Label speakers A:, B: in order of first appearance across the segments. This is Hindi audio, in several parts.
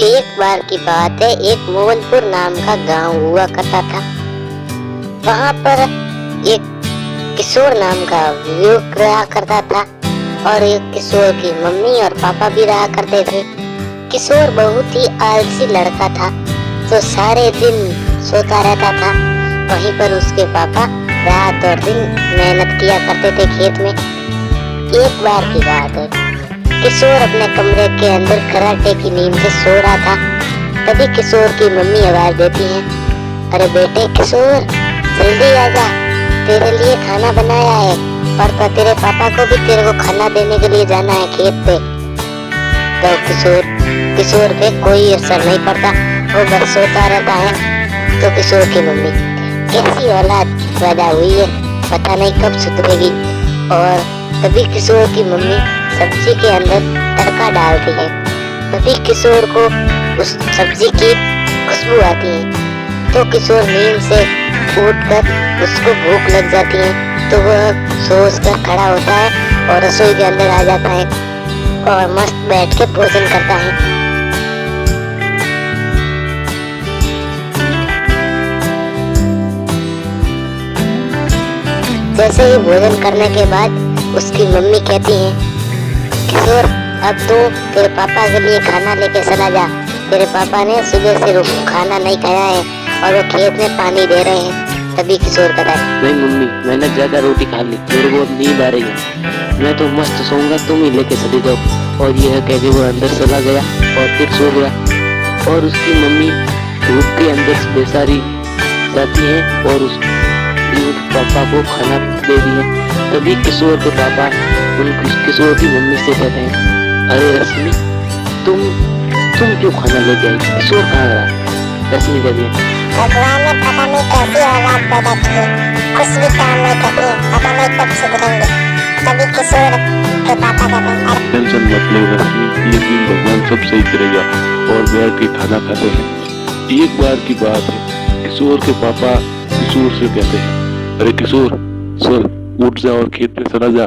A: एक बार की बात है, एक मोहनपुर नाम का गांव हुआ करता था। वहां पर एक किशोर नाम का युवक रहा करता था और एक किशोर की मम्मी और पापा भी रहा करते थे। किशोर बहुत ही आलसी लड़का था जो सारे दिन सोता रहता था। वहीं पर उसके पापा रात और दिन मेहनत किया करते थे खेत में। एक बार की बात है, किशोर अपने कमरे के अंदर कराटे की नींद से सो रहा था। तभी किशोर की मम्मी आवाज देती है, अरे बेटे किशोर, जल्दी आजा, तेरे लिए खाना बनाया है और तो तेरे पापा को भी तेरे को खाना देने के लिए जाना है खेत पे। तो किशोर पे कोई असर नहीं पड़ता, वो बस सोता रहता है। तो किशोर की मम्मी, कैसी औलाद पैदा हुई है, पता नहीं कब सुधरेगी। और तभी किशोर की मम्मी सब्जी के अंदर तड़का डालती है। तभी किशोर को उस सब्जी की खुशबू आती है। तो किशोर नींद से उठकर उसको भूख लग जाती है, तो वह सोच कर खड़ा होता है और रसोई के अंदर आ जाता है और मस्त बैठ के भोजन करता है। जैसे ही भोजन करने के बाद उसकी मम्मी कहती है, किशोर अब तू तेरे पापा के लिए खाना लेके चला जा, तेरे पापा ने सुबह से खाना नहीं खाया है और वो खेत में पानी दे रहे हैं। तभी किशोर कहता है,
B: नहीं मम्मी, मैंने ज्यादा रोटी खा ली, मेरे को नींद आ रही है, मैं तो मस्त सोऊंगा, तुम ही लेके चले जाओ। और यह कह के वो अंदर चला गया और फिर सो गया। और उसकी मम्मी धूप के अंदर बेसारी जाती है और उस पापा को खाना दे दिया। तभी किशोर के पापा किशोर की मम्मी से कहते हैं, अरे रश्मि, तुम क्यों खाना लेके आई? किशोर कहाँ गया? रश्मि कहती है,
A: भगवान ने पता नहीं कैसी औलाद पैदा की है, कुछ भी काम नहीं करती, पता नहीं कब सुधरेंगे। तभी किशोर के पापा कहते हैं,
C: टेंशन मत लो रश्मि, यकीन भगवान सब सही करेगा। और बैठ के खाना खाते हैं। एक बार की बात है, किशोर के पापा किशोर से कहते हैं, अरे किशोर सर, उठ जा और खेत में चला जा,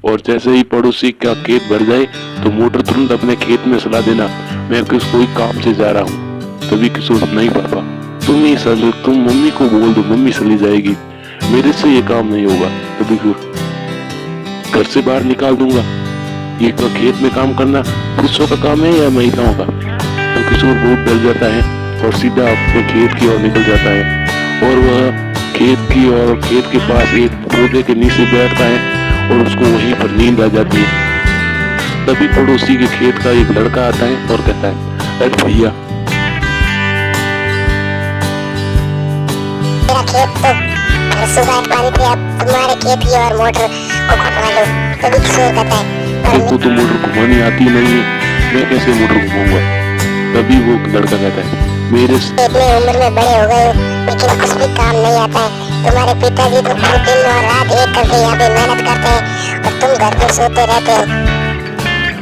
C: और जैसे ही पड़ोसी का खेत भर जाए तो मोटर तुरंत अपने खेत में चला देना, मैं कोई काम से जा रहा हूँ। तभी किशोर, नहीं पापा, तुम मम्मी को बोल दो, मम्मी चली जाएगी, मेरे से ये काम नहीं होगा। तभी फिर घर से बाहर निकाल दूंगा, ये खेत में काम करना पुरुषों का काम है या महिलाओं का? तो किशोर बहुत डर जाता है और सीधा अपने खेत की ओर निकल जाता है। और वह खेत के पास एक पौधे के नीचे बैठता है और उसको वहीं पर नींद आ जाती है। तभी पड़ोसी के खेत का एक लड़का आता है और कहता है, अरे भैया,
A: मेरा खेत तो सुबह पानी पे, अब तुम्हारे खेत की और मोटर को घुमा लो। तभी किशोर कहता है,
C: तुमको तो मोटर घुमानी आती नहीं है, मैं कैसे मोटर घुमाऊंगा? तभी वो लड़का कहता है, मेरे
A: इतने उम्र में बड़े हो गए हो लेकिन कुछ भी काम नहीं आता है। तुम्हारे पिताजी तो पूरे दिन और रात एक करके यहाँ पे मेहनत करते हैं और तुम घर पे सोते रहते हो,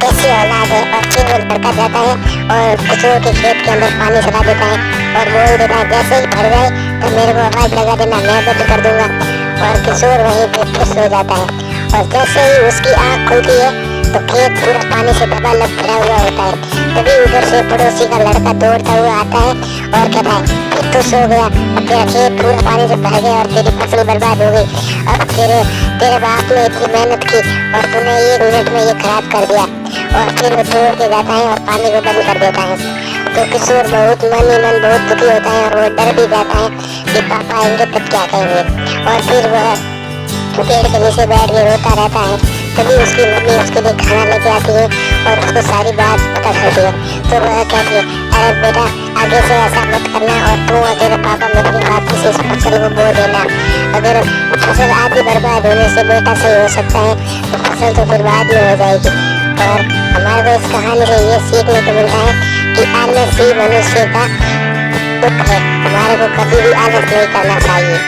A: कैसी औलाद है। और फिर वो लड़का जाता है और किशोर के खेत के अंदर पानी चला देता है और बोल देता है, जैसे ही भर जाए तो मेरे को आवाज लगा देना, मैं बंद कर दूंगा। और किशोर वहीं पे खुश हो जाता है। और जैसे ही उसकी आँख खुलती है तो खेत पूरा पानी से लबालब भरा हुआ होता है। तभी उधर से पड़ोसी का लड़का दौड़ता हुआ आता है और कहता है, फिर तो सो गया, अब तेरा खेत पूरा पानी से भर गया और तेरी फसल बर्बाद हो गई। अब तेरे बाप ने इतनी मेहनत की और तूने 1 मिनट में ये खराब कर दिया। और फिर वो दौड़ के जाता है और पानी को बंद कर देता है। तो किशोर बहुत मन ही मन बहुत दुखी होता है और वो डर भी जाता है कि पापा आएंगे तब क्या कहेंगे। और फिर वह पेड़ के नीचे बैठ के रोता रहता है। तभी उसकी मम्मी उसके लिए खाना लेके आती है और उसको सारी बात पता चलती है। तो वह कहती है, अरे बेटा, आगे से ऐसा मत करना और तू और तेरे पापा मेरी बात किसी फसल को बोल देना। अगर फसल आधी बर्बाद होने से बेटा सही हो सकता है तो फसल तो फिर बाद में हो जाएगी। और हमारे को इस कहानी से ये सीखने को मिलता है कि आलस ही मनुष्य का दुख है, हमारे को कभी भी आलस नहीं करना चाहिए।